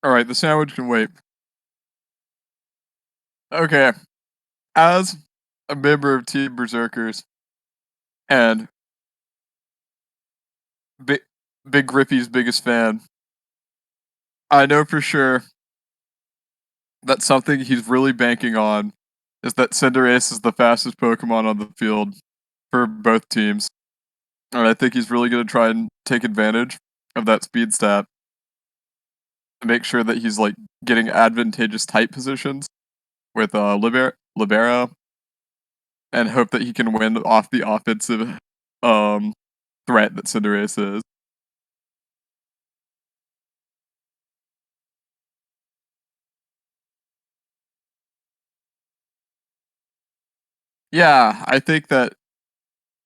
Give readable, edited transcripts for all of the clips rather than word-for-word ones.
Alright, the sandwich can wait. Okay, as a member of Team Berserkers and Big Big Griffey's biggest fan, I know for sure that something he's really banking on is that Cinderace is the fastest Pokemon on the field for both teams. And I think he's really gonna try and take advantage of that speed stat to make sure that he's, like, getting advantageous type positions with, Libero, and hope that he can win off the offensive, um, threat that Cinderace is. Yeah, I think that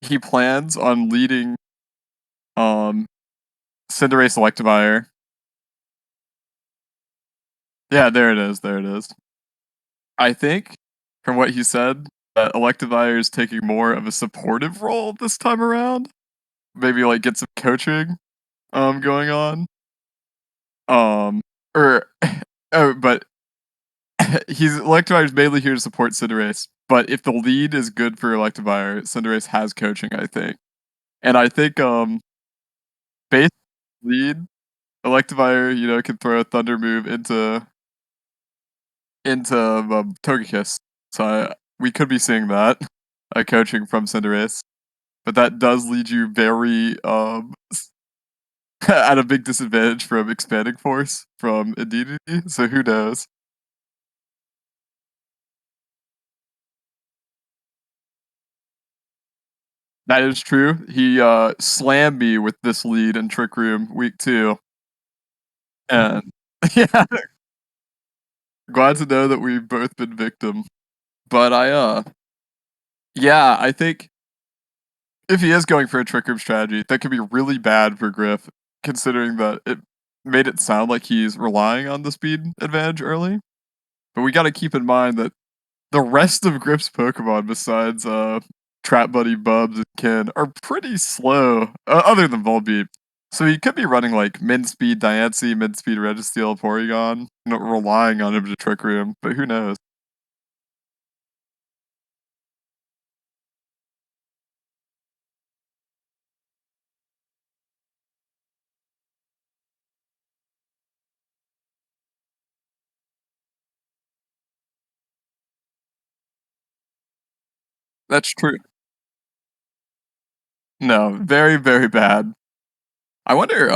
he plans on leading, um, Cinderace Electivire. Yeah, there it is. I think, from what he said, that Electivire is taking more of a supportive role this time around. Maybe, like, get some coaching, going on. Um, or oh, but he's Electivire is mainly here to support Cinderace, but if the lead is good for Electivire, Cinderace has coaching, I think. And I think, based lead, Electivire, can throw a Thunder move into Togekiss. So we could be seeing that, coaching from Cinderace, but that does lead you very, at a big disadvantage from Expanding Force from Indeedee, so who knows? That is true. He, slammed me with this lead in Trick Room week 2, and yeah, glad to know that we've both been victim. But yeah, I think if he is going for a Trick Room strategy, that could be really bad for Griff, considering that it made it sound like he's relying on the speed advantage early. But we gotta keep in mind that the rest of Griff's Pokemon besides, Trap Buddy, Bubs, and Kin are pretty slow, other than Volbeat. So he could be running, like, min-speed Diancie, min-speed Registeel, Porygon, relying on him to Trick Room, but who knows? That's true. No, very, very bad. I wonder,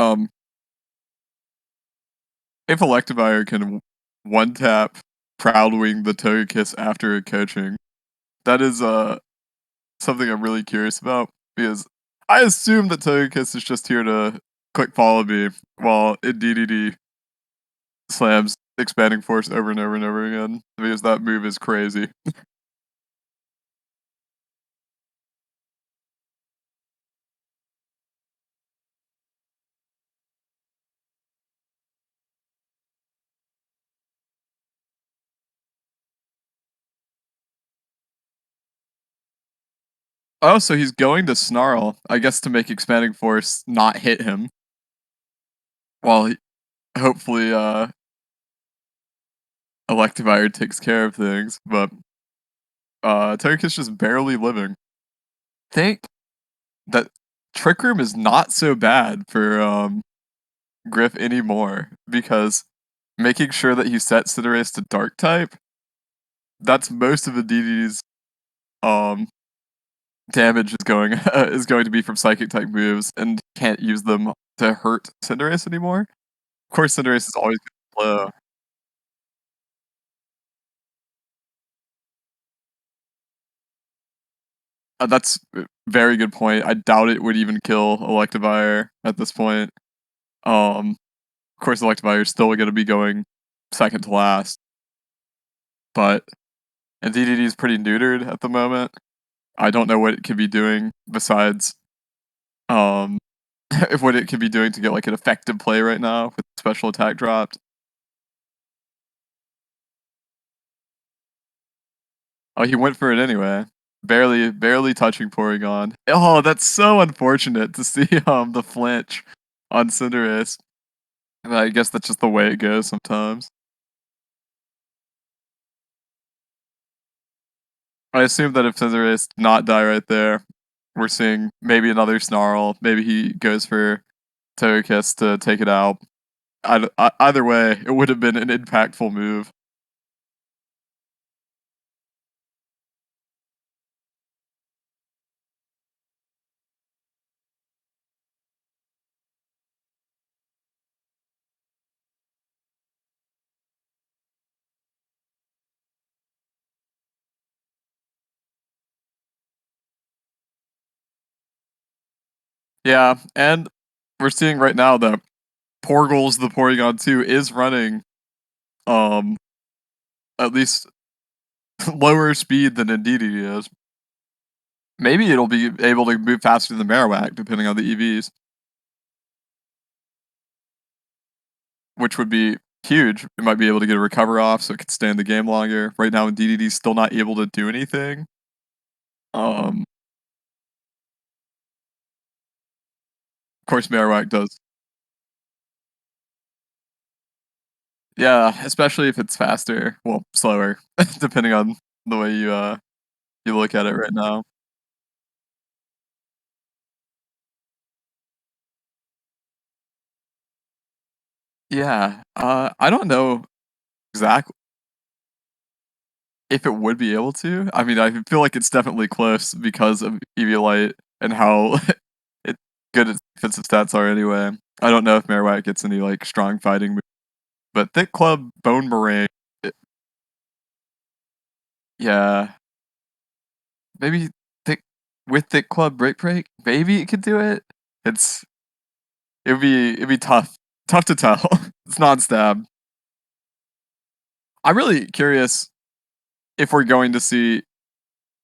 if Electivire can one-tap Proudwing the Togekiss after a coaching. That is, something I'm really curious about, because I assume that Togekiss is just here to click follow me while Indeedee slams Expanding Force over and over and over again, because that move is crazy. Oh, so he's going to Snarl, I guess to make Expanding Force not hit him, while he hopefully, Electivire takes care of things, but, Togekiss just barely living. Think that Trick Room is not so bad for, Griff anymore, because making sure that he sets Cinderace to Dark type, that's most of Aditi's, um, damage is going to be from Psychic type moves, and can't use them to hurt Cinderace anymore. Of course, Cinderace is always gonna be slow. That's a very good point. I doubt it would even kill Electivire at this point. Of course, Electivire is still gonna be going second to last, but DDD is pretty neutered at the moment. I don't know what it could be doing besides, um, if what it could be doing to get, like, an effective play right now with special attack dropped. Oh, he went for it anyway. Barely touching Porygon. Oh, that's so unfortunate to see, the flinch on Cinderace. I guess that's just the way it goes sometimes. I assume that if Cinderace did not die right there, we're seeing maybe another Snarl, maybe he goes for Togekiss to take it out. Either way, it would have been an impactful move. Yeah, and we're seeing right now that Porgles the Porygon 2 is running, um, at least lower speed than Indeedee is. Maybe it'll be able to move faster than Marowak, depending on the EVs, which would be huge. It might be able to get a recover off so it could stay in the game longer. Right now, Indeedee's still not able to do anything. Of course, Marowak does. Yeah, especially if it's faster. Well, slower, depending on the way you look at it right now. Yeah, I don't know exactly if it would be able to. I mean, I feel like it's definitely close because of Eviolite and how it good its defensive stats are anyway. I don't know if Marowak gets any, like, strong fighting move, but Thick Club, Bone Meringue, it yeah, maybe Thick with Thick Club Break Break, maybe it could do it. It's it'd be tough. Tough to tell. It's non-stab. I'm really curious if we're going to see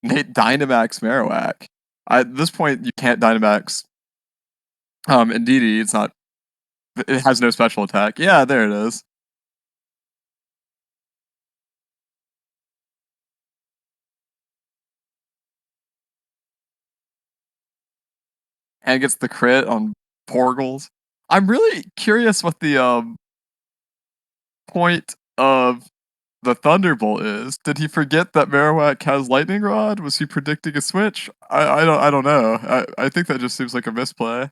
Nate Dynamax Marowak. At this point, you can't Dynamax, Indeedee, it's not it has no special attack. Yeah, there it is. And gets the crit on Porgles. I'm really curious what the, point of the Thunderbolt is. Did he forget that Marowak has Lightning Rod? Was he predicting a switch? I don't know. I think that just seems like a misplay.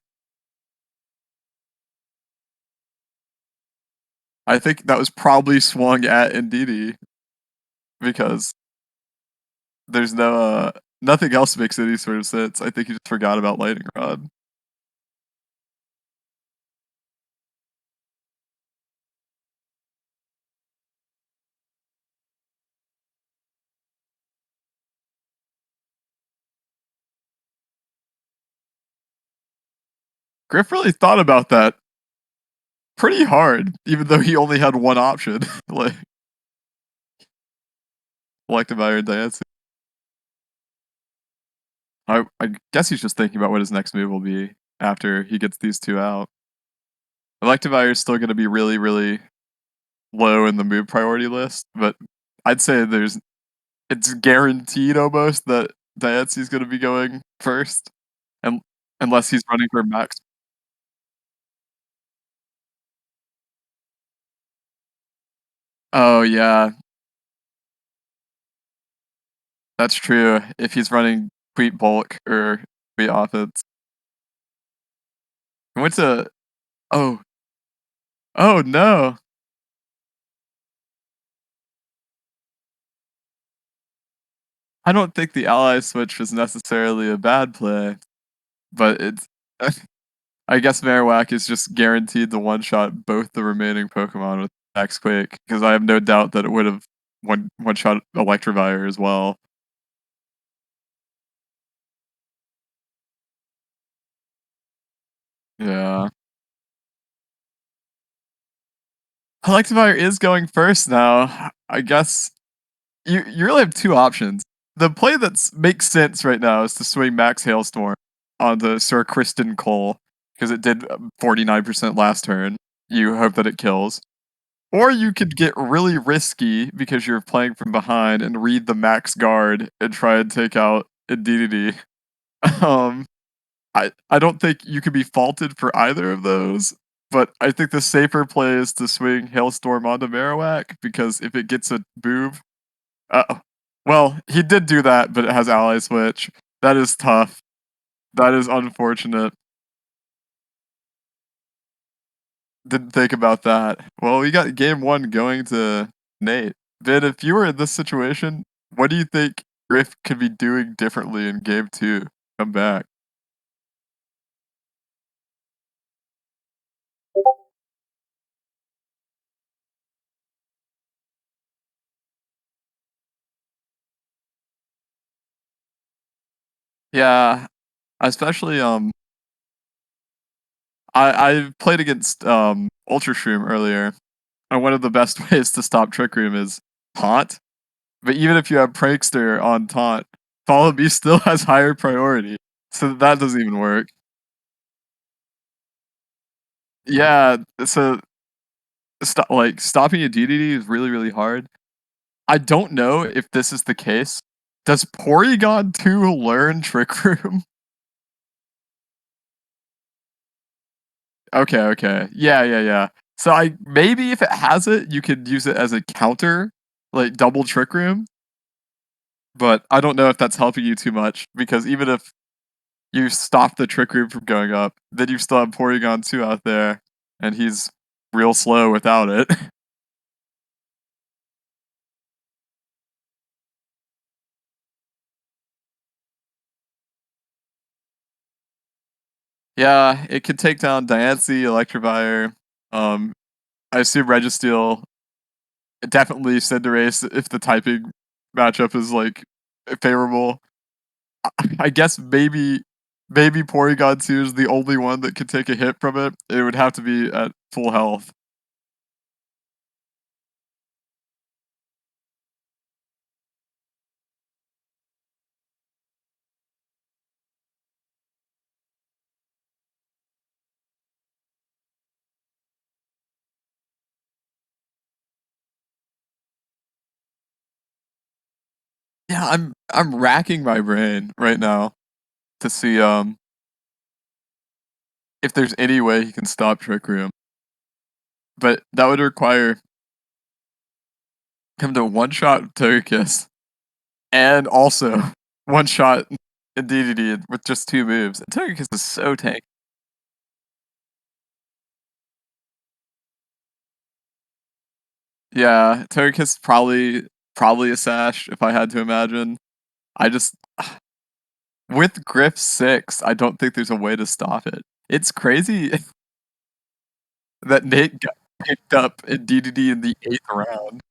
I think that was probably swung at Indeedee because there's no, nothing else makes any sort of sense. I think he just forgot about Lightning Rod. Griff really thought about that pretty hard, even though he only had one option, like Electivire and Diancie. I guess he's just thinking about what his next move will be after he gets these two out. Electivire is still gonna be really, really low in the move priority list, but I'd say it's guaranteed almost that Diancie's gonna be going first, un unless he's running for max. Oh, yeah, that's true. If he's running Tweet Bulk or Tweet Offense. He went to oh, oh, no. I don't think the ally switch was necessarily a bad play, but it's I guess Marowak is just guaranteed to one-shot both the remaining Pokemon with Max Quake, because I have no doubt that it would've one-shot Electivire as well. Yeah. Electivire is going first now. I guess you really have 2 options. The play that makes sense right now is to swing Max Hailstorm onto Sir Kristen Cole, because it did 49% last turn. You hope that it kills. Or you could get really risky because you're playing from behind and read the max guard and try and take out Indeedee. Um, I don't think you could be faulted for either of those, but I think the safer play is to swing Hailstorm onto Marowak, because if it gets a move, well, he did do that, but it has ally switch. That is tough. That is unfortunate. Didn't think about that. Well, we got game 1 going to Nate. Vin, if you were in this situation, what do you think Griff could be doing differently in game 2? Come back. Yeah, especially, I played against, Ultra Shroom earlier, and one of the best ways to stop Trick Room is taunt. But even if you have Prankster on taunt, Follow Me still has higher priority, so that doesn't even work. Yeah, so stopping a DDD is really, really hard. I don't know if this is the case. Does Porygon 2 learn Trick Room? Okay, okay. Yeah, yeah, yeah. So maybe if it has it, you could use it as a counter, like double Trick Room, but I don't know if that's helping you too much, because even if you stop the Trick Room from going up, then you still have Porygon 2 out there, and he's real slow without it. Yeah, it could take down Diancie, Electivire, um, I assume Registeel, definitely Cinderace if the typing matchup is, like, favorable. I guess maybe Porygon 2 is the only one that could take a hit from it. It would have to be at full health. Yeah, I'm racking my brain right now to see, if there's any way he can stop Trick Room, but that would require him to one-shot Togekiss and also one-shot Indeedee with just 2 moves. And Togekiss is so tanky. Yeah, Togekiss probably a Sash if I had to imagine. I just with Griff 6, I don't think there's a way to stop it. It's crazy that Nate got picked up in DDD in the 8th round.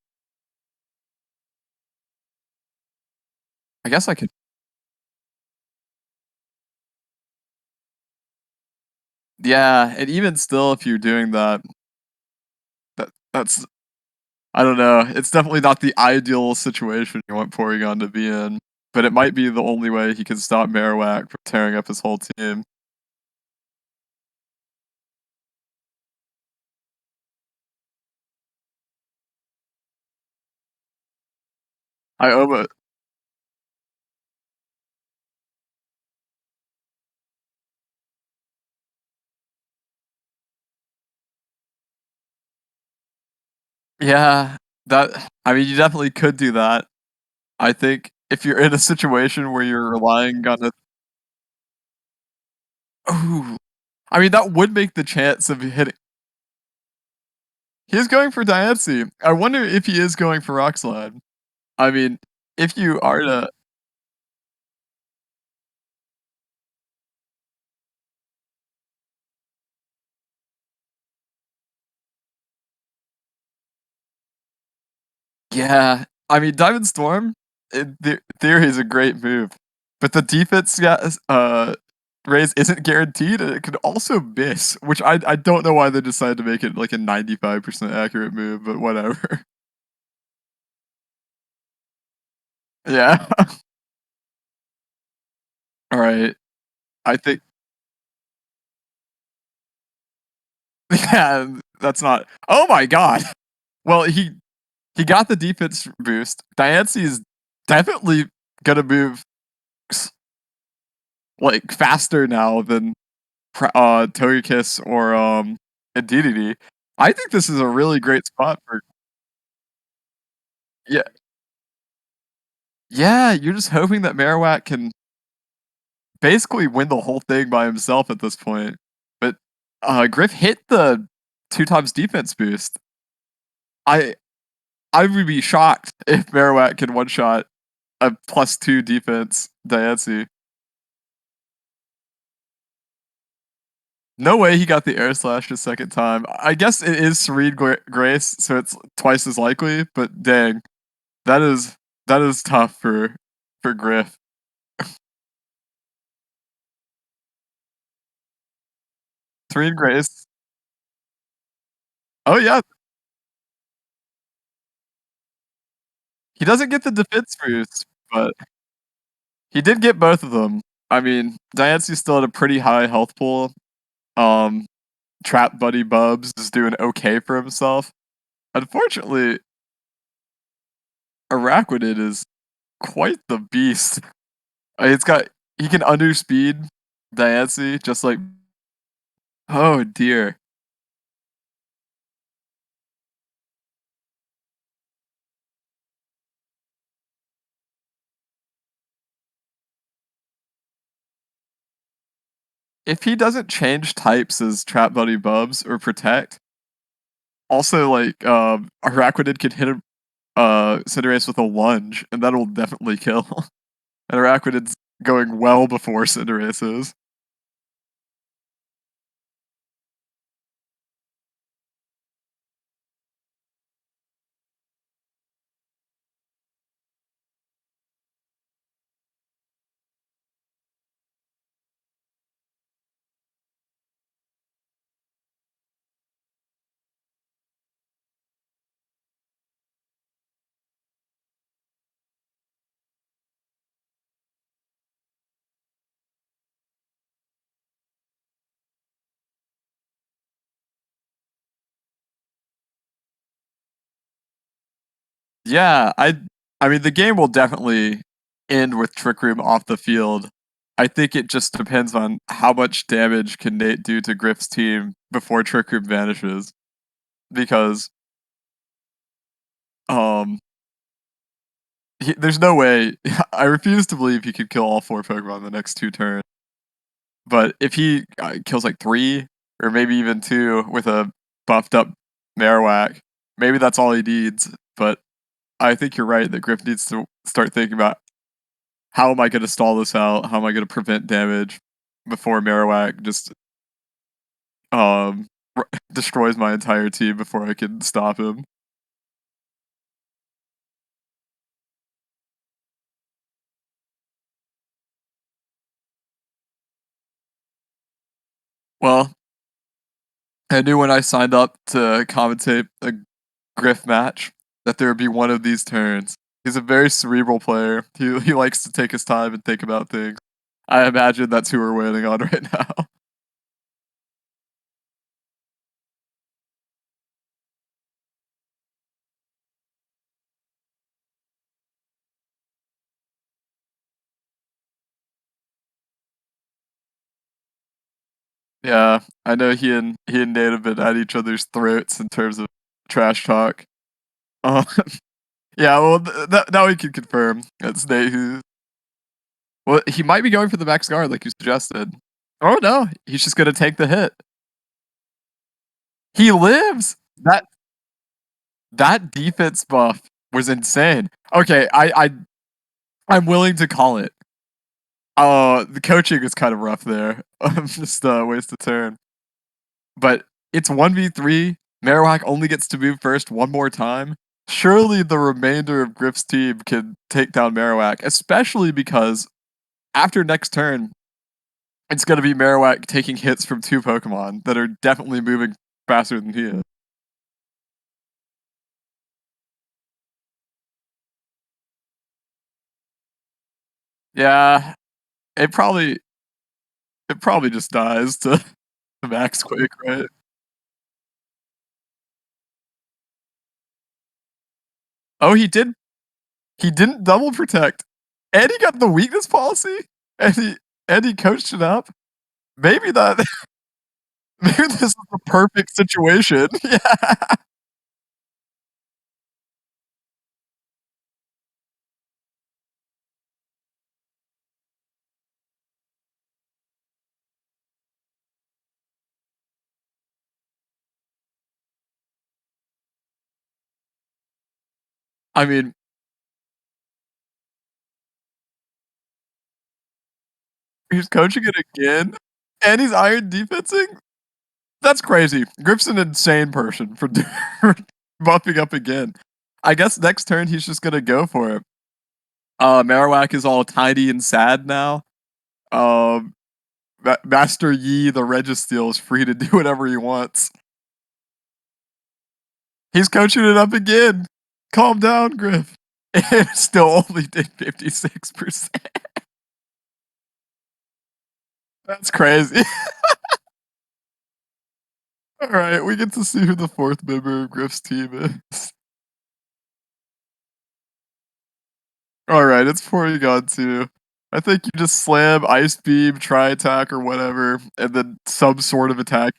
I guess I could. Yeah, and even still, if you're doing that, that's I don't know. It's definitely not the ideal situation you want Porygon to be in, but it might be the only way he can stop Marowak from tearing up his whole team. I almost Yeah, I mean, you definitely could do that. I think if you're in a situation where you're relying on the Ooh, I mean, that would make the chance of hitting. He is going for Diancie. I wonder if he is going for Rock Slide. I mean, if you are to Yeah, I mean, Diamond Storm, in theory is a great move, but the defense, yeah, raise isn't guaranteed, and it could also miss, which I don't know why they decided to make it like a 95% accurate move, but whatever. Yeah. Alright. I think yeah, that's not oh my god! Well, he got the defense boost. Diancie is definitely gonna move like faster now than Togekiss or and DDD. I think this is a really great spot for yeah, yeah, you're just hoping that Marowak can basically win the whole thing by himself at this point. But, Griff hit the 2 times defense boost. I I would be shocked if Marowak can one-shot a +2 defense Diancie. No way he got the air slash a second time. I guess it is Serene Grace, so it's twice as likely, but dang, that is that is tough for Griff. Serene Grace. Oh yeah, he doesn't get the defense boost, but he did get both of them. I mean, Diancie's still at a pretty high health pool. Um, Trap Buddy Bubs is doing okay for himself. Unfortunately, Araquanid is quite the beast. It's got he can underspeed Diancie just like oh dear. If he doesn't change types as Trap Buddy Bubs or Protect, also like Araquanid could hit a Cinderace with a lunge, and that'll definitely kill. And Araquanid's going well before Cinderace is. Yeah, I mean the game will definitely end with Trick Room off the field. I think it just depends on how much damage can Nate do to Griff's team before Trick Room vanishes. Because um there's no way I refuse to believe he could kill all 4 Pokemon in the next 2 turns. But if he kills like 3 or maybe even 2 with a buffed up Marowak, maybe that's all he needs. But I think you're right that Griff needs to start thinking about how am I going to stall this out? How am I going to prevent damage before Marowak just um destroys my entire team before I can stop him? Well, I knew when I signed up to commentate a Griff match that there would be one of these turns. He's a very cerebral player. He likes to take his time and think about things. I imagine that's who we're waiting on right now. Yeah, I know he and Nate have been at each other's throats in terms of trash talk. Uh, yeah, well, now we can confirm it's Nate who. Well, he might be going for the max guard like you suggested. Oh no, he's just gonna take the hit. He lives. That defense buff was insane. Okay, I'm willing to call it. The coaching is kind of rough there. Just waste of turn. But it's 1v3. Marowak only gets to move first one more time. Surely the remainder of Griff's team can take down Marowak, especially because after next turn, it's going to be Marowak taking hits from 2 Pokemon that are definitely moving faster than he is. Yeah, it probably it probably just dies to Max quick, right? Oh, he didn't double protect. And he got the weakness policy, and he coached it up. Maybe that Maybe this is the perfect situation. Yeah. I mean, he's coaching it again, and he's iron defensing? That's crazy. Griff's an insane person for for buffing up again. I guess next turn he's just gonna go for it. Marowak is all tiny and sad now. Um, Master Yi, the Registeel, is free to do whatever he wants. He's coaching it up again. Calm down, Griff. It still only did 56%. That's crazy. Alright, we get to see who the 4th member of Griff's team is. Alright, it's Porygon 2. I think you just slam, Ice Beam, Tri Attack, or whatever, and then some sort of attack.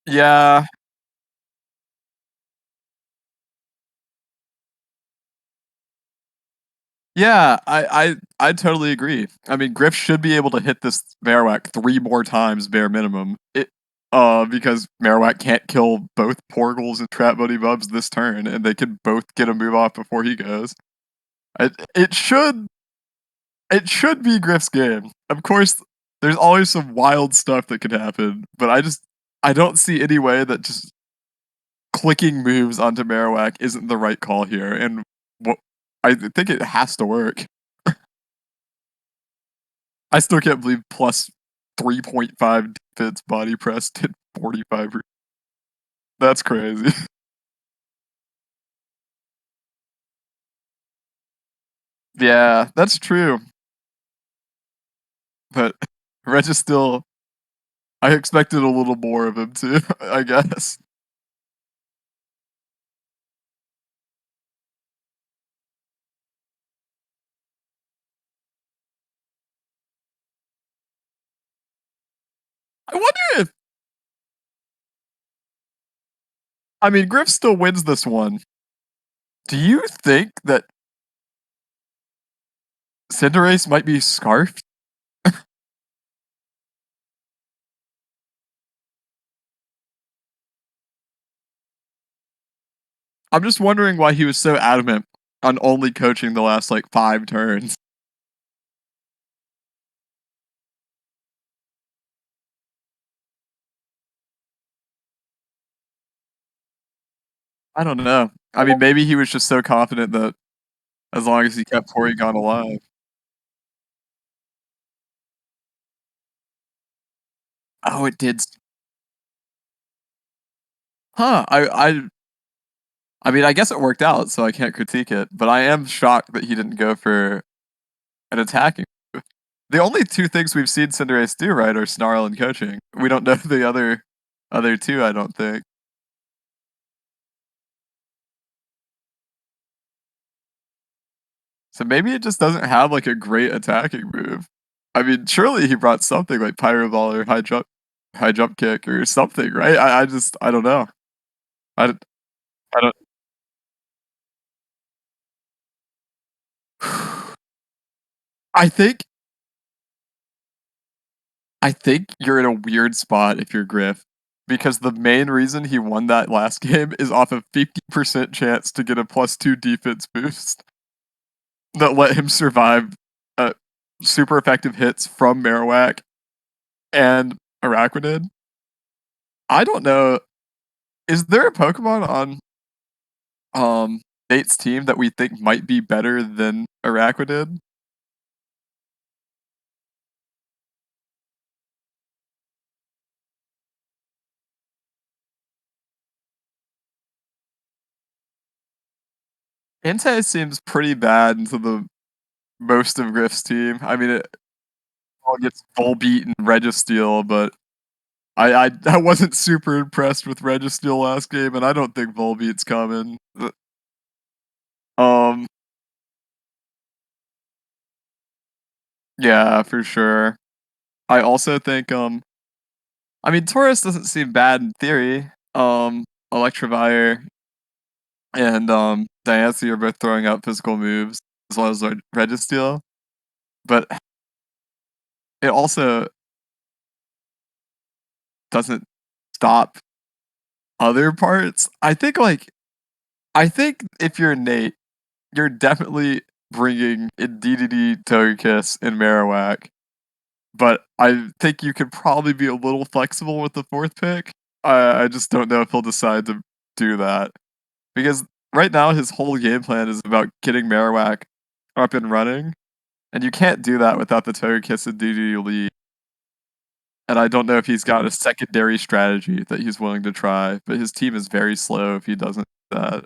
Yeah, yeah, I totally agree. I mean, Griff should be able to hit this Marowak 3 more times bare minimum. Because Marowak can't kill both Portals and Trap Buddy Bubs this turn, and they could both get a move off before he goes. It it should it should be Griff's game. Of course, there's always some wild stuff that could happen, but I don't see any way that just clicking moves onto Marowak isn't the right call here, and what I think it has to work. I still can't believe plus 3.5 defense body press did 45. That's crazy. Yeah, that's true, but Registeel, I expected a little more of him too, I guess. I wonder if I mean, Griff still wins this one. Do you think that Cinderace might be scarfed? I'm just wondering why he was so adamant on only coaching the last, like, 5 turns. I don't know. I mean, maybe he was just so confident that as long as he kept Porygon alive. Oh, it did s Huh, I mean, I guess it worked out, so I can't critique it, but I am shocked that he didn't go for an attacking move. The only 2 things we've seen Cinderace do right are Snarl and coaching. We don't know the other 2, I don't think. So maybe it just doesn't have, like, a great attacking move. I mean, surely he brought something like Pyro Ball or high jump kick or something, right? I just I don't know. I d I don't I think I think you're in a weird spot if you're Griff, because the main reason he won that last game is off a 50% chance to get a +2 defense boost that let him survive, uh, super effective hits from Marowak and Araquanid. I don't know, is there a Pokemon on, Nate's team that we think might be better than Araquanid? Entei seems pretty bad into the most of Griff's team. I mean, it all gets Volbeat and Registeel, but I wasn't super impressed with Registeel last game, and I don't think Volbeat's coming. Um, Yeah, for sure. I also think, I mean, Taurus doesn't seem bad in theory. Electivire and Diancie are both throwing out physical moves as well as Registeel, but it also doesn't stop other parts. I think if you're Nate, you're definitely bringing in DDD, Togekiss, and Marowak, but I think you could probably be a little flexible with the fourth pick. I just don't know if he'll decide to do that because right now his whole game plan is about getting Marowak up and running, and you can't do that without the Togekiss and DDD lead. And I don't know if he's got a secondary strategy that he's willing to try, but his team is very slow if he doesn't do that.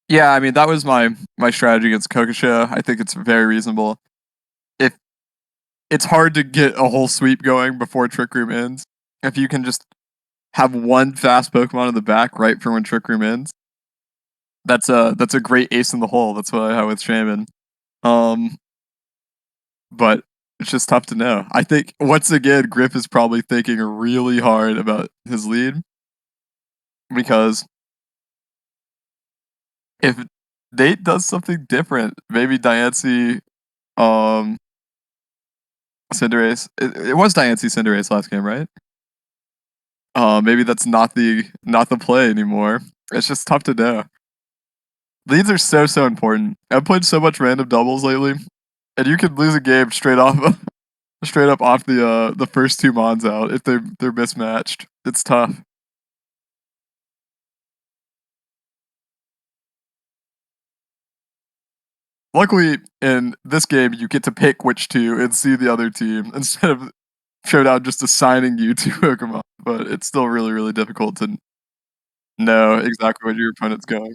Yeah, I mean that was my strategy against Kokosho. I think it's very reasonable. If it's hard to get a whole sweep going before Trick Room ends, if you can just have one fast Pokemon in the back right for when Trick Room ends, that's a great ace in the hole. That's what I have with Shaman. Um, but it's just tough to know. I think once again, Griff is probably thinking really hard about his lead because if Nate does something different, maybe Diancie, um, Cinderace. It was Diancie Cinderace last game, right? Maybe that's not the play anymore. It's just tough to know. Leads are so important. I've played so much random doubles lately, and you can lose a game straight off straight up off the first two mons out if they're mismatched. It's tough. Luckily, in this game, you get to pick which two and see the other team instead of Showdown just assigning you to Pokemon. But it's still really difficult to know exactly what your opponent's going.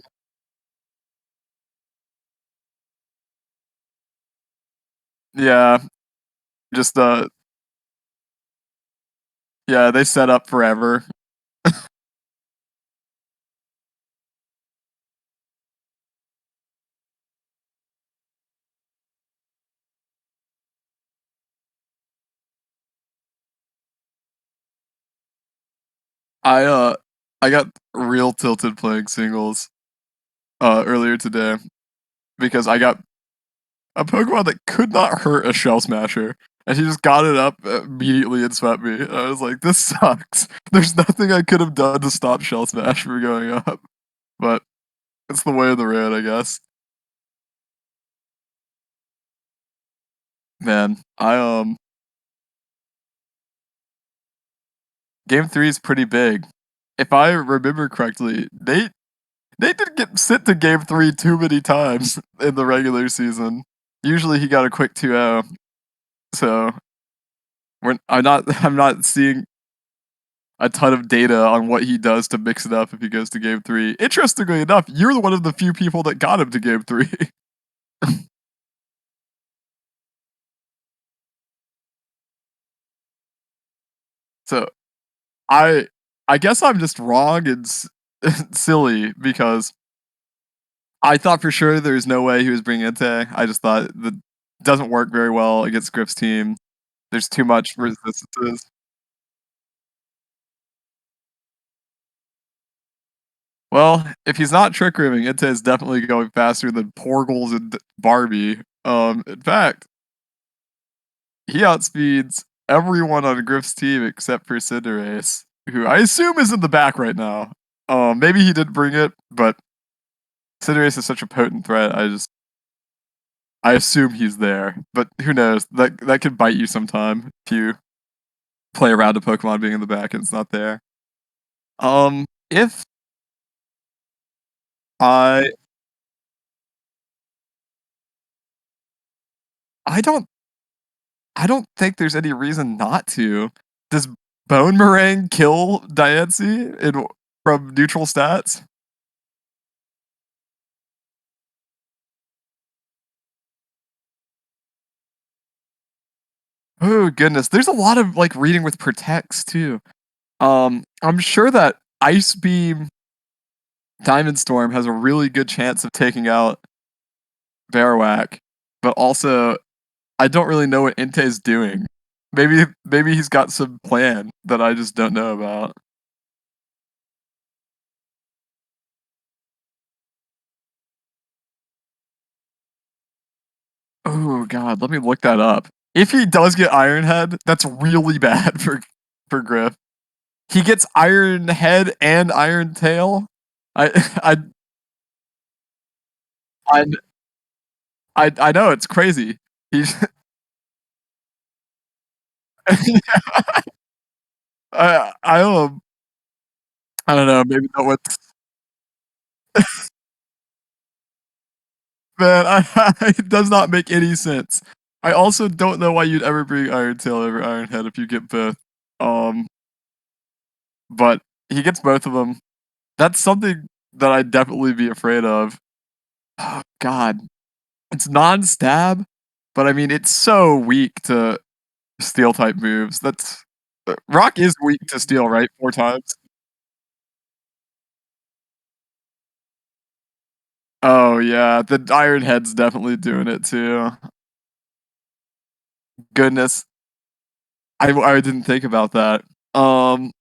Yeah, just yeah, they set up forever. I I got real tilted playing singles earlier today because I got a Pokemon that could not hurt a Shell Smasher, and he just got it up immediately and swept me. And I was like, this sucks. There's nothing I could have done to stop Shell Smash from going up, but it's the way of the road, I guess. Man, I game three is pretty big. If I remember correctly, they didn't get sent to game three too many times in the regular season. Usually he got a quick 2-0. So I'm not seeing a ton of data on what he does to mix it up if he goes to game three. Interestingly enough, you're one of the few people that got him to game three. So I I guess I'm just wrong and silly because I thought for sure there's no way he was bringing Entei. I just thought that doesn't work very well against Griff's team. There's too much resistances. Well, if he's not trick rooming, Entei is definitely going faster than Porgles and Barbie. In fact, he outspeeds everyone on Griff's team except for Cinderace, who I assume is in the back right now. Maybe he did bring it, but Cinderace is such a potent threat. I assume he's there, but who knows? That could bite you sometime if you play around a Pokemon being in the back and it's not there. If I I don't I don't think there's any reason not to. Does Bone Meringue kill Diancie in from neutral stats? Oh goodness, there's a lot of, like, reading with protects too. I'm sure that Ice Beam Diamond Storm has a really good chance of taking out Marowak, but also I don't really know what Entei's doing. Maybe he's got some plan that I just don't know about. Oh god, let me look that up. If he does get Iron Head, that's really bad for Griff. He gets Iron Head and Iron Tail? I I I I know, it's crazy. He's I I don't know, maybe that was man, it does not make any sense. I also don't know why you'd ever bring Iron Tail over Iron Head if you get both. Um, but he gets both of them. That's something that I'd definitely be afraid of. Oh, God. It's non-stab, but I mean, it's so weak to steel type moves. That's Rock is weak to steel, right? 4 times? Oh, yeah, the Iron Head's definitely doing it too. Goodness, I didn't think about that. Um,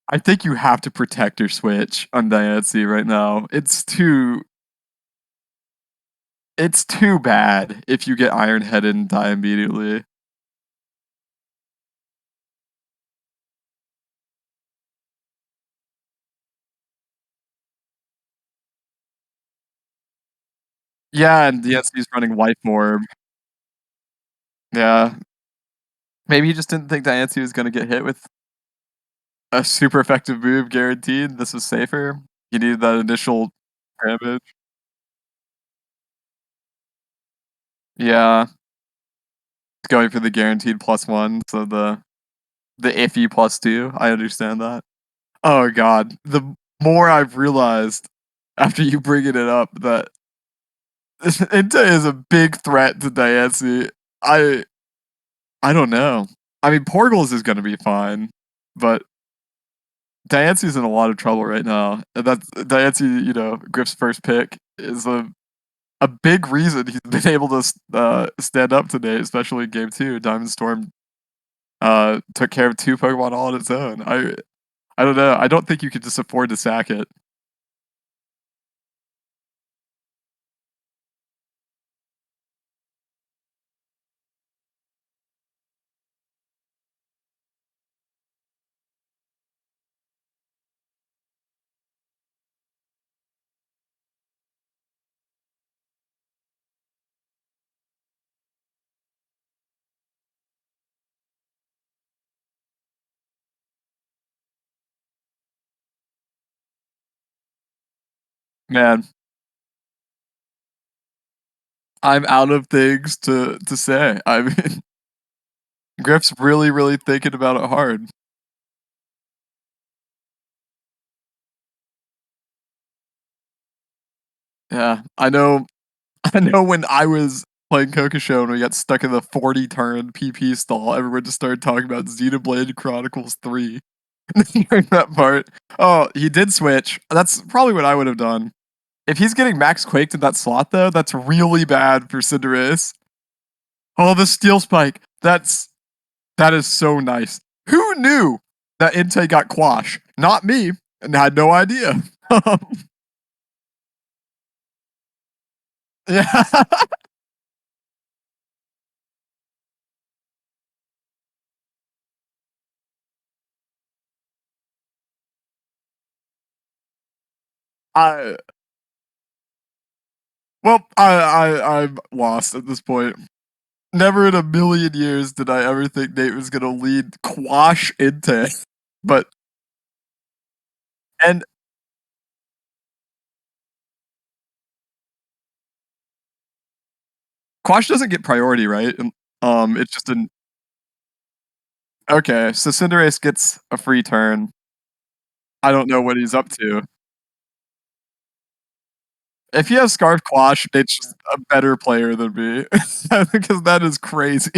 I think you have to protect your Switch on Diancie right now. It's too bad if you get Iron Headed and die immediately. Yeah, and Diancie's running Life Orb. Yeah. Maybe he just didn't think Diancie was gonna get hit with a super effective move guaranteed. This was safer. He needed that initial damage. Yeah. Going for the guaranteed +1, so the iffy +2. I understand that. Oh god. The more I've realized after you bringing it up that Entei is a big threat to Diancie. I I don't know. I mean, Portals is gonna be fine, but Diancie's in a lot of trouble right now. And that's Diancie, Griff's first pick is a big reason he's been able to stand up today, especially in game 2. Diamond Storm took care of 2 Pokemon all on its own. I don't know. I don't think you could just afford to sack it. Man, I'm out of things to say. I mean, Griff's really, really thinking about it hard. Yeah, I know. I know when I was playing Show and we got stuck in the 40 turn PP stall, everyone just started talking about Xenoblade Chronicles 3 during that part. Oh, he did switch. That's probably what I would have done. If he's getting max quaked in that slot though, that's really bad for Cinderace. Oh, the steel spike. That is so nice. Who knew that Entei got Quash? Not me, and had no idea. Yeah. I well, I'm lost at this point. Never in a million years did I ever think Nate was gonna lead Quash Entei. But and Quash doesn't get priority, right? And, it's just an okay, so Cinderace gets a free turn. I don't know what he's up to. If he has Scarf Quash, Nate's just a better player than me because that is crazy.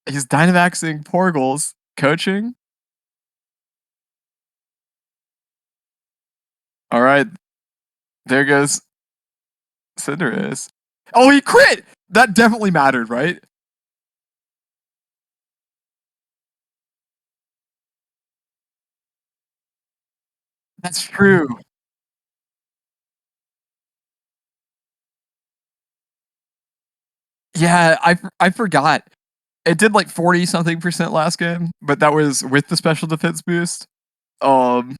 He's Dynamaxing Porgles, coaching. All right, there goes Cinderace. Oh, he crit! That definitely mattered, right? That's true. Yeah, I forgot. It did like 40 something percent last game, but that was with the special defense boost. Um,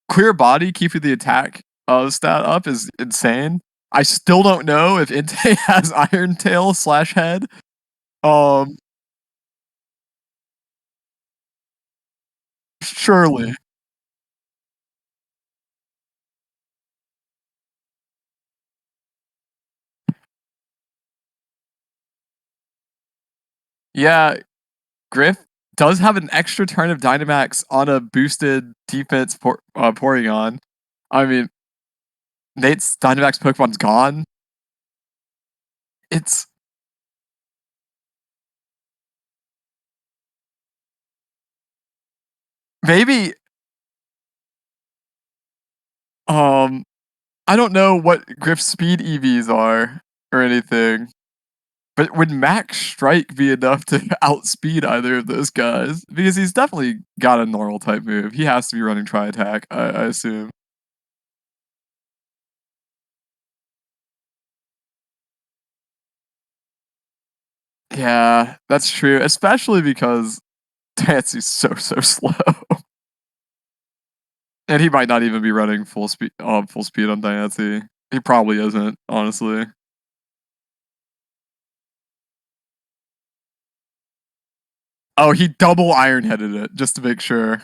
Clear Body keeping the attack stat up is insane. I still don't know if Inte has Iron Tail slash head. Um, Surely. Yeah, Griff does have an extra turn of Dynamax on a boosted defense Porygon. I mean, Nate's Dynamax Pokemon's gone. It's maybe um I don't know what Griff's speed EVs are or anything, but would Max Strike be enough to outspeed either of those guys? Because he's definitely got a normal type move. He has to be running Tri Attack, I assume. Yeah, that's true, especially because Dancy's so slow. And he might not even be running full speed on Diancie. He probably isn't, honestly. Oh, he double iron headed it just to make sure.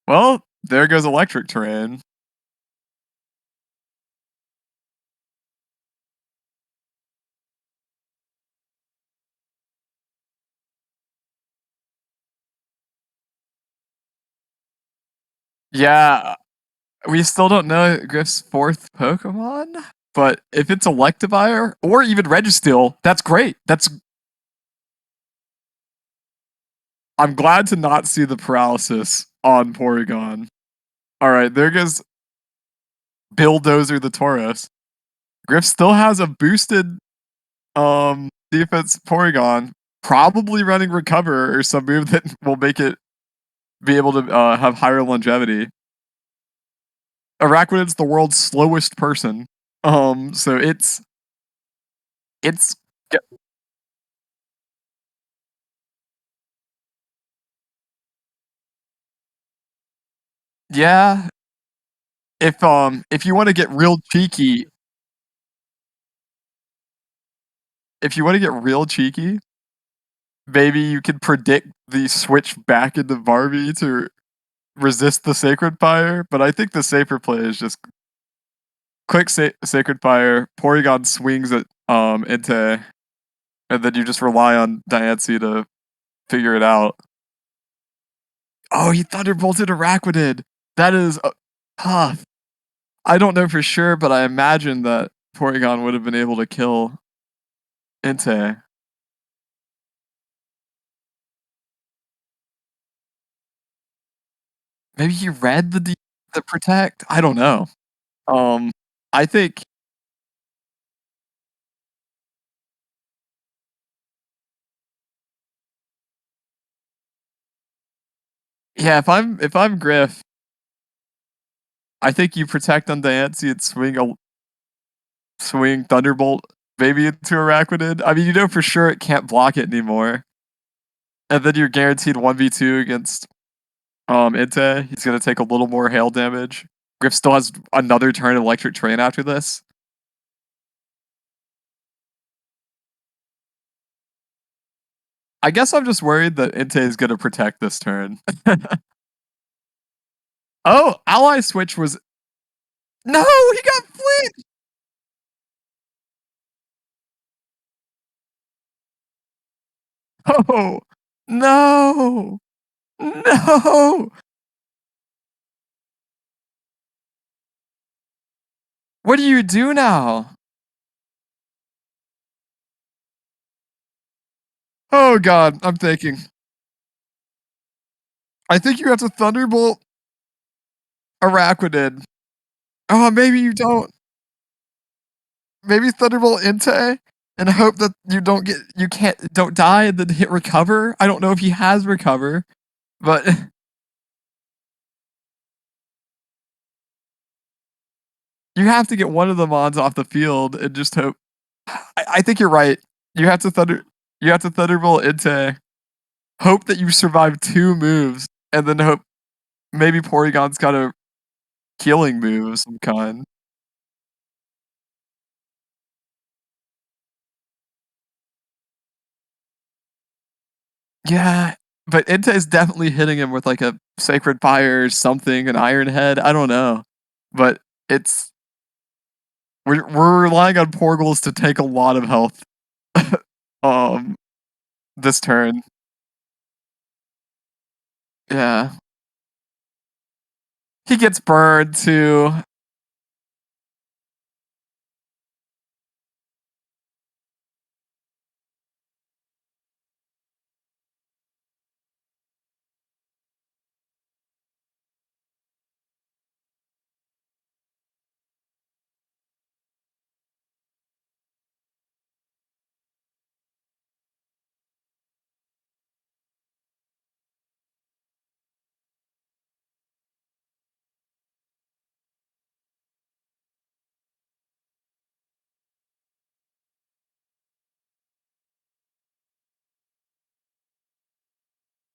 Well, there goes electric terrain. Yeah, we still don't know Griff's fourth Pokemon, but if it's Electivire or even Registeel, that's great. I'm glad to not see the paralysis on Porygon. All right, there goes Bulldozer the Tauros. Griff still has a boosted defense Porygon, probably running Recover or some move that will make it be able to have higher longevity. Araquanid's the world's slowest person. So it's yeah. If you want to get real cheeky, if you want to get real cheeky, maybe you could predict the switch back into Barbie to resist the Sacred Fire. But I think the safer play is just quick Sacred Fire. Porygon swings at Inte, and then you just rely on Diancie to figure it out. Oh, he Thunderbolted Araquanid. That is tough. I don't know for sure, but I imagine that Porygon would have been able to kill Inte. Maybe he read the protect. I don't know. Um, I think yeah. If I'm Griff, I think you protect on Diancie and swing Thunderbolt maybe into Araquanid. I mean, you know for sure it can't block it anymore, and then you're guaranteed 1v2 against Inte. He's gonna take a little more hail damage. Griff still has another turn of Electric Terrain after this. I guess I'm just worried that Inte is gonna protect this turn. Oh, Ally Switch was no, he got flinched. Oh no, no. What do you do now? Oh god, I'm thinking. I think you have to Thunderbolt Araquanid. Oh, maybe you don't. Maybe Thunderbolt Entei and hope that you don't die and then hit recover. I don't know if he has recover, but you have to get one of the mons off the field and just hope. I think you're right. You have to Thunderbolt Entei, hope that you survive 2 moves, and then hope maybe Porygon's got a healing move of some kind. Yeah, but Entei is definitely hitting him with, like, a Sacred Fire or something, an Iron Head, I don't know. But it's we're relying on Porgles to take a lot of health, um, this turn. Yeah. He gets burned too.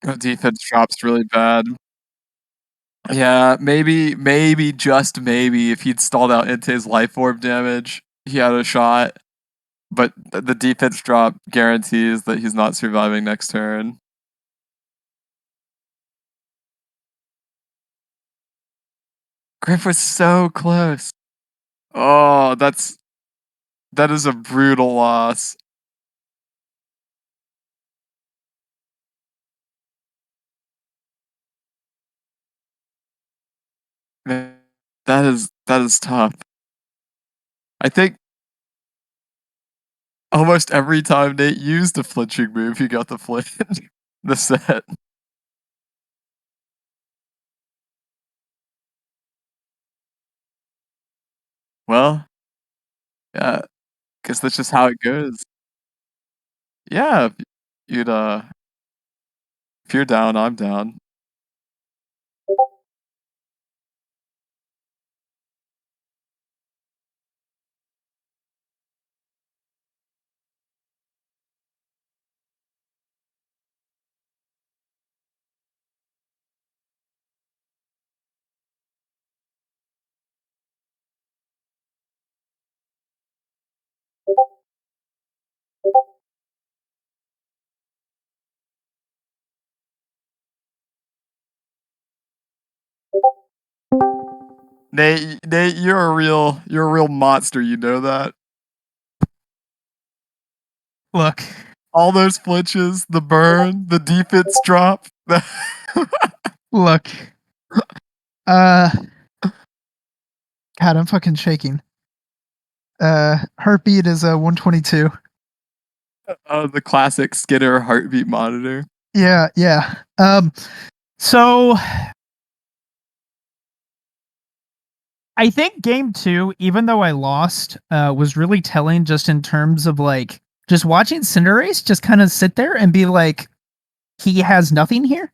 The defense drops really bad. Yeah, maybe, just maybe, if he'd stalled out Entei's Life Orb damage, he had a shot, but the defense drop guarantees that he's not surviving next turn. Griff was so close. Oh, that is a brutal loss. Man, that is tough. I think almost every time Nate used a flinching move, he got the flinch. The set. Well, yeah, guess that's just how it goes. Yeah, you'd if you're down, I'm down. Nate, you're a real monster, you know that? Look, All those flinches, the burn, the defense drop. look. Uh, God, I'm fucking shaking. Heartbeat is 122. The classic Skinner heartbeat monitor. Yeah, yeah. So I think game 2, even though I lost, was really telling just in terms of like just watching Cinderace just kind of sit there and be like, he has nothing here.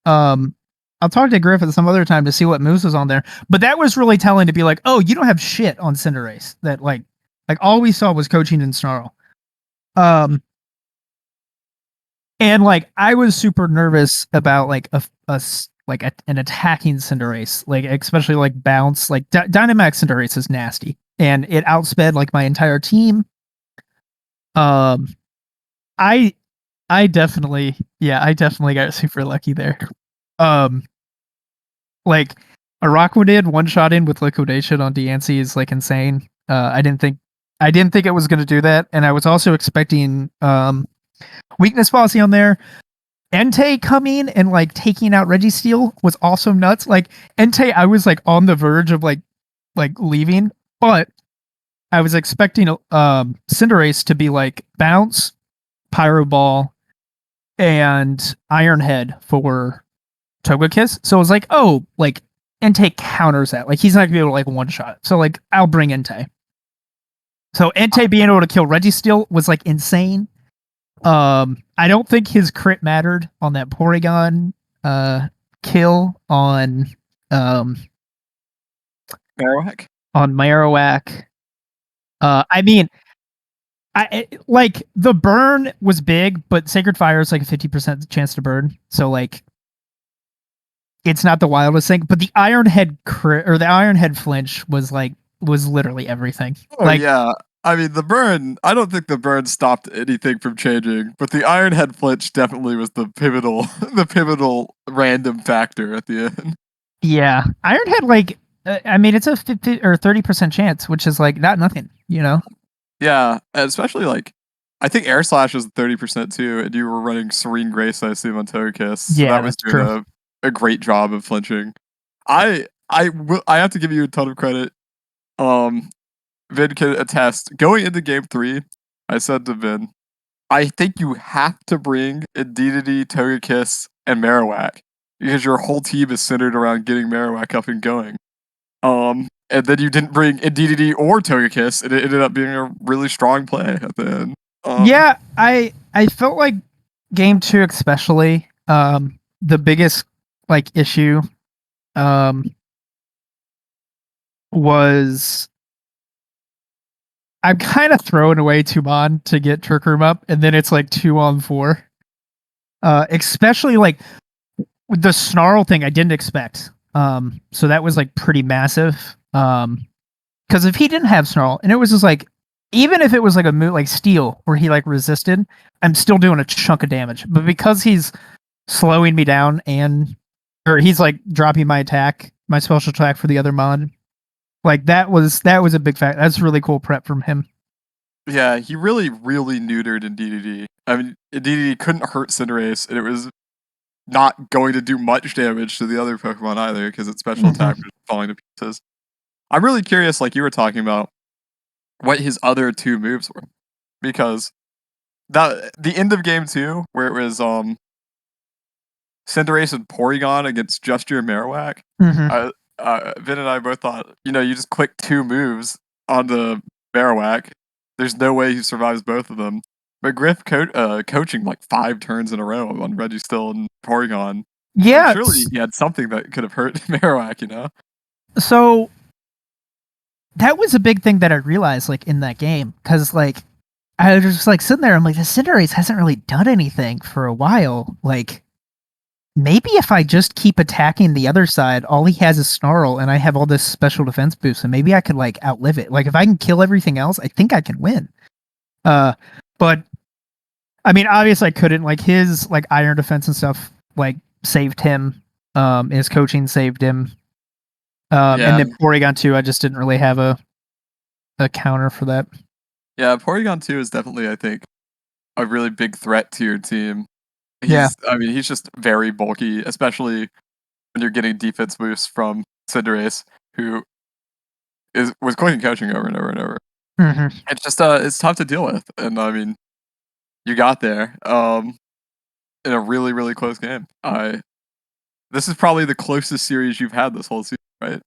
Um, I'll talk to Griffith some other time to see what moves was on there, but that was really telling to be like, oh, you don't have shit on Cinderace. That like all we saw was coaching and snarl. Um, and like I was super nervous about like an attacking Cinderace, like especially like bounce, like Dynamax Cinderace is nasty, and it outsped like my entire team. Um, I I definitely got super lucky there. Um, like Araquanid one shot in with liquidation on Diancie is like insane. I didn't think it was gonna do that, and I was also expecting weakness policy on there. Entei coming and like taking out Registeel was also nuts. Like Entei, I was like on the verge of like leaving but I was expecting Cinderace to be like bounce, Pyro Ball, and Iron Head for Togekiss. So it was like, oh, like Entei counters that. Like he's not gonna be able to like one shot. So like I'll bring Entei. So Entei being able to kill Registeel was like insane. I don't think his crit mattered on that Porygon kill um Marowak? on Marowak. I mean, like the burn was big, but Sacred Fire is like a 50% chance to burn. So like it's not the wildest thing, but the Iron Head crit or the Iron Head flinch was literally everything. Oh Like yeah. I mean, the burn. I don't think the burn stopped anything from changing, but the Iron Head flinch definitely was the pivotal, the pivotal random factor at the end. yeah, Iron Head like I mean it's a 50 or 30% chance, which is like not nothing, you know. Yeah, and especially like, I think Air Slash was 30% too, and you were running Serene Grace, I assume, on Togekiss, so Yeah, that was that's doing true. a great job of flinching. I have to give you a ton of credit. Um, Vin can attest. Going into Game 3, I said to Vin, I think you have to bring Indeedee, Togekiss, and Marowak because your whole team is centered around getting Marowak up and going. And then you didn't bring Indeedee or Togekiss, and it ended up being a really strong play at the end. Yeah, I felt like game 2 especially the biggest like issue um was I'm kind of throwing away Tuman to get Trick Room up, and then it's like 2-on-4. Especially like with the snarl thing, I didn't expect. So that was like pretty massive. Because if he didn't have snarl, and it was just like, even if it was like a move like Steel where he like resisted, I'm still doing a chunk of damage. But because he's slowing me down or he's like dropping my attack, my special attack for the other mod, like that was a big fact. That's really cool prep from him. Yeah, he really, really neutered Indeedee. I mean, Indeedee couldn't hurt Cinderace, and it was not going to do much damage to the other Pokemon either because its special attack was falling to pieces. I'm really curious, like you were talking about, what his other two moves were, because the end of game 2, where it was Cinderace and Porygon against just your Marowak, Mm-hmm. Vin and I both thought, you just click two moves on the Marowak. There's no way he survives both of them. But Griff coaching like 5 turns in a row on Registeel and Porygon. Like, Yeah. surely he had something that could have hurt Marowak. So that was a big thing that I realized like in that game because like I was just like sitting there. I'm like, the Cinderace hasn't really done anything for a while. Like maybe if I just keep attacking the other side, all he has is Snarl, and I have all this special defense boost, and maybe I could like outlive it. Like if I can kill everything else, I think I can win. But I mean, obviously I couldn't. Like his like iron defense and stuff like saved him. His coaching saved him. And Yeah, then Porygon 2, I just didn't really have a counter for that. yeah. Porygon 2 is definitely, I think, a really big threat to your team. Yeah. He's just very bulky, especially when you're getting defense boosts from Cinderace, who was clicking coaching over and over and over. Mm-hmm. It's just it's tough to deal with, and I mean, you got there in a really, really close game. This is probably the closest series you've had this whole season, right?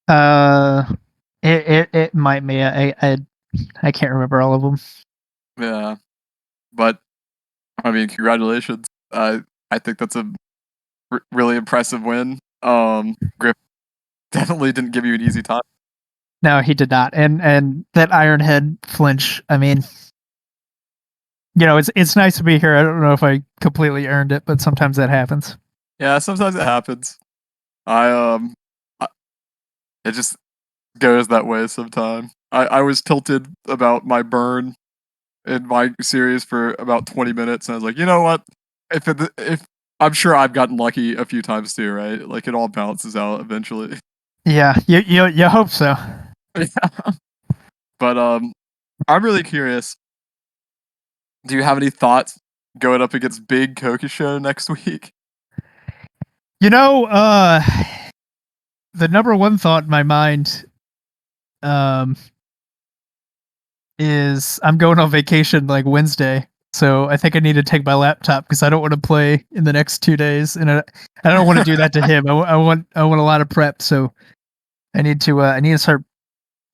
Uh, it might be. I can't remember all of them. Yeah, but I mean, congratulations. I think that's a really impressive win. Griff definitely didn't give you an easy time. No, he did not. And that Iron Head flinch. I mean, it's nice to be here. I don't know if I completely earned it, but sometimes that happens. Yeah, sometimes it happens. I I- it just goes that way sometimes. I was tilted about my burn in my series for about 20 minutes, and I was like, you know what? If I'm sure I've gotten lucky a few times too, right? Like it all balances out eventually. Yeah, you hope so. Yeah. But I'm really curious. Do you have any thoughts going up against Big Kokisho next week? You know, the number one thought in my mind is I'm going on vacation like Wednesday. So I think I need to take my laptop because I don't want to play in the next 2 days, and I don't want to do that to him. I want a lot of prep, so I need to start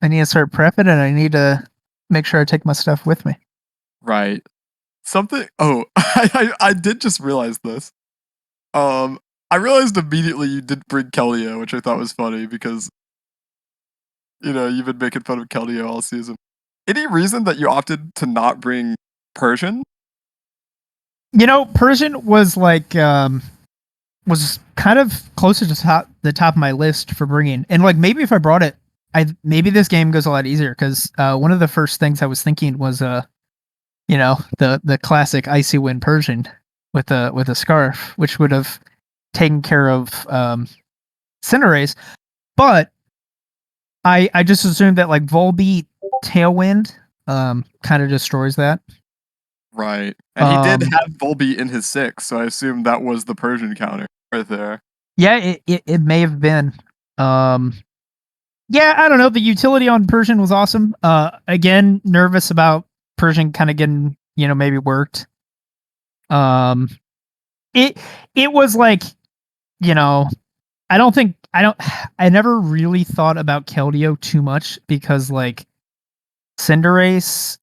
prepping, and I need to make sure I take my stuff with me. Right. Something. Oh, I did just realize this. I realized immediately you didn't bring Keldeo, which I thought was funny because you've been making fun of Keldeo all season. Any reason that you opted to not bring Persian? Persian was like was kind of closer to the top of my list for bringing, and like maybe if I brought it, maybe this game goes a lot easier because one of the first things I was thinking was the classic Icy Wind Persian with a scarf, which would have taken care of Cinderace, but I just assumed that like Volbeat Tailwind kind of destroys that. Right. And he did have Volbeat in his 6, so I assume that was the Persian counter right there. Yeah, it may have been. Yeah, I don't know. The utility on Persian was awesome. Again, nervous about Persian kind of getting, maybe worked. It was like, I never really thought about Keldeo too much because like Cinderace,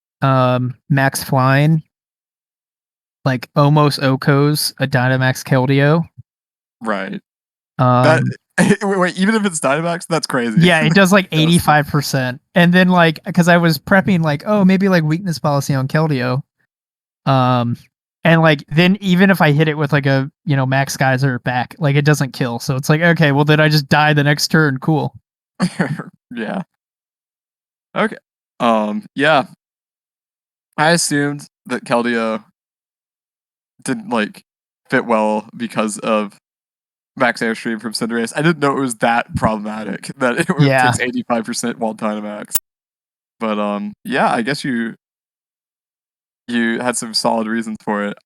Max Flying, like almost Oko's a Dynamax Keldeo. Right. Wait, even if it's Dynamax, that's crazy. Yeah, it does like 85%. And then like because I was prepping like, oh, maybe like weakness policy on Keldeo. And like then even if I hit it with like a Max Geyser back, like it doesn't kill. So it's like, okay, well then I just die the next turn. Cool. Yeah. Okay. Yeah. I assumed that Keldeo didn't like fit well because of Max Airstream from Cinderace. I didn't know it was that problematic that it takes 85% while Dynamax. But yeah, I guess you had some solid reasons for it.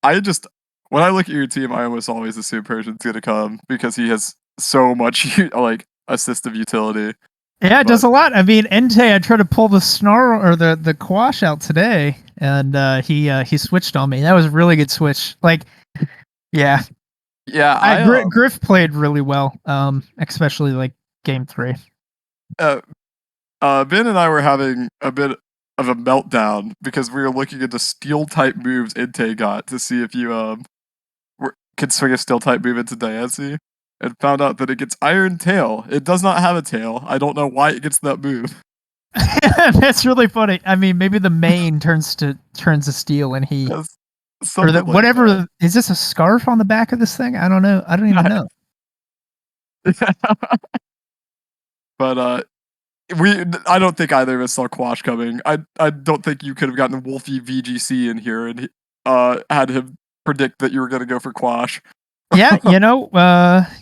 When I look at your team, I almost always assume Persian's gonna come because he has so much like assistive utility. Yeah, it does a lot. I mean, Entei, I tried to pull the Snarl or the Quash out today, and he switched on me. That was a really good switch. Like, yeah. Yeah, Griff played really well, especially like game 3. Ben and I were having a bit of a meltdown because we were looking into steel type moves Entei got to see if you could swing a steel type move into Diancie, and found out that it gets Iron Tail. It does not have a tail. I don't know why it gets that move. That's really funny. I mean, maybe the main turns to steel, and he or like whatever. that. Is this a scarf on the back of this thing? I don't know. I don't even know. But I don't think either of us saw Quash coming. I don't think you could have gotten Wolfie VGC in here and had him predict that you were going to go for Quash. Yeah,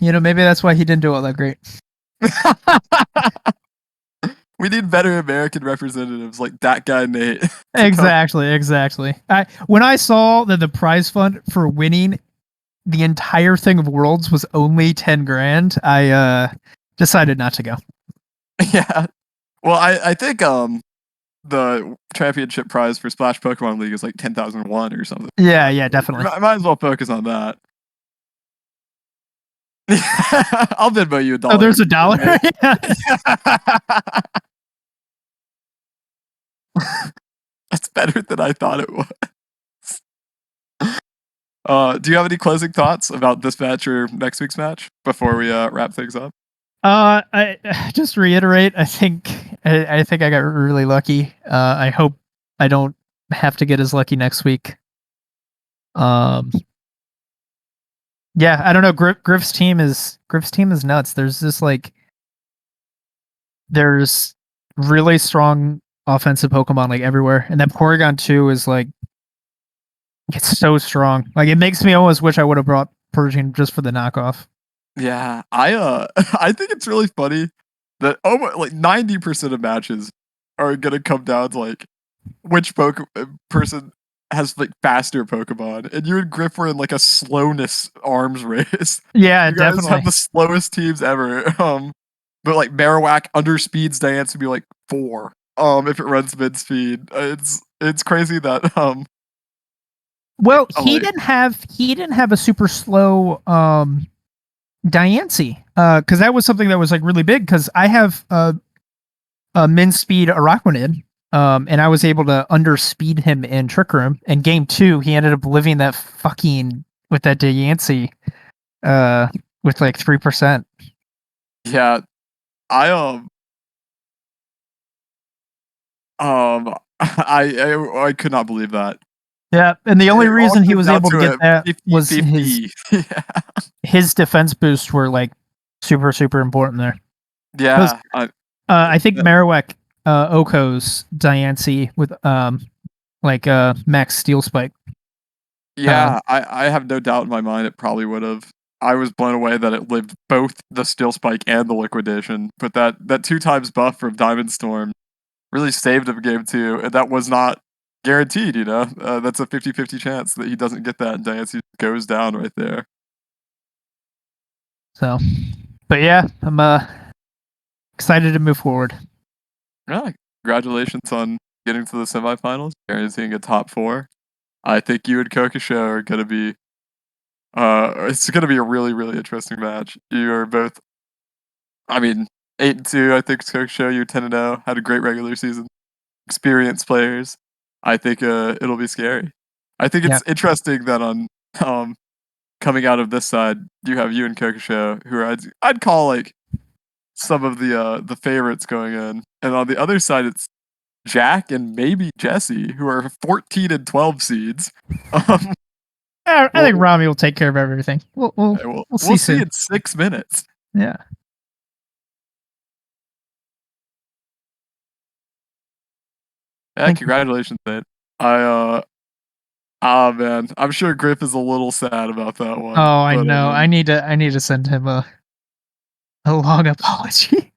maybe that's why he didn't do all that great. We need better American representatives like DahGuyNate. Exactly. When I saw that the prize fund for winning the entire thing of Worlds was only 10 grand, I decided not to go. Yeah. Well, I think the championship prize for Splash Pokemon League is like 10,001 or something. Yeah, definitely. Might as well focus on that. I'll Venmo you $1. Oh, there's $1. That's better than I thought it was. Do you have any closing thoughts about this match or next week's match before we wrap things up? I just reiterate. I think I got really lucky. I hope I don't have to get as lucky next week. Yeah, I don't know. Griff's team is nuts. There's really strong offensive Pokemon like everywhere, and then Porygon 2 is like it's so strong. Like it makes me almost wish I would have brought Persian just for the knockoff. Yeah, I think it's really funny that almost like 90% of matches are gonna come down to like which person has like faster Pokemon, and you and Griff were in like a slowness arms race. Yeah, you guys definitely have the slowest teams ever. But like Marowak underspeeds Diancie to be like 4. If it runs mid speed, it's crazy that Well, like he didn't have a super slow Diancie, because that was something that was like really big. Because I have a min speed Araquanid, and I was able to underspeed him in Trick Room. In game 2, he ended up living that fucking with that Diancie, with like 3%. yeah, I I could not believe that. Yeah, and the only It all reason he came was down able to to get a that was 50-50. Yeah. his defense boosts were like super important there. Because Yeah, I think Marowak Oko's Diancie with like max steel spike. yeah, I have no doubt in my mind it probably would've. I was blown away that it lived both the Steel Spike and the Liquidation, but that 2 times buff from Diamond Storm really saved him game 2, and that was not guaranteed, you know? That's a 50-50 chance that he doesn't get that and Diancie goes down right there. So, but yeah, I'm excited to move forward. Yeah, congratulations on getting to the semifinals, guaranteeing a top 4. I think you and Kokosho are gonna be it's gonna be a really, really interesting match. You are both, I mean, 8-2, I think Kokosho, you're 10-0, had a great regular season. Experienced players. I think it'll be scary. I think Yeah, it's interesting that on um coming out of this side, you have you and Kokosho, who are I'd call like some of the favorites going in, and on the other side it's Jack and maybe Jesse, who are 14 and 12 seeds. Um, I think we'll, Rami will take care of everything. We'll we'll see see soon. in 6 minutes. Yeah, Yeah, thank you. congratulations, man. I ah man, I'm sure Griff is a little sad about that one, Oh, I but know. I need to send him a long apology.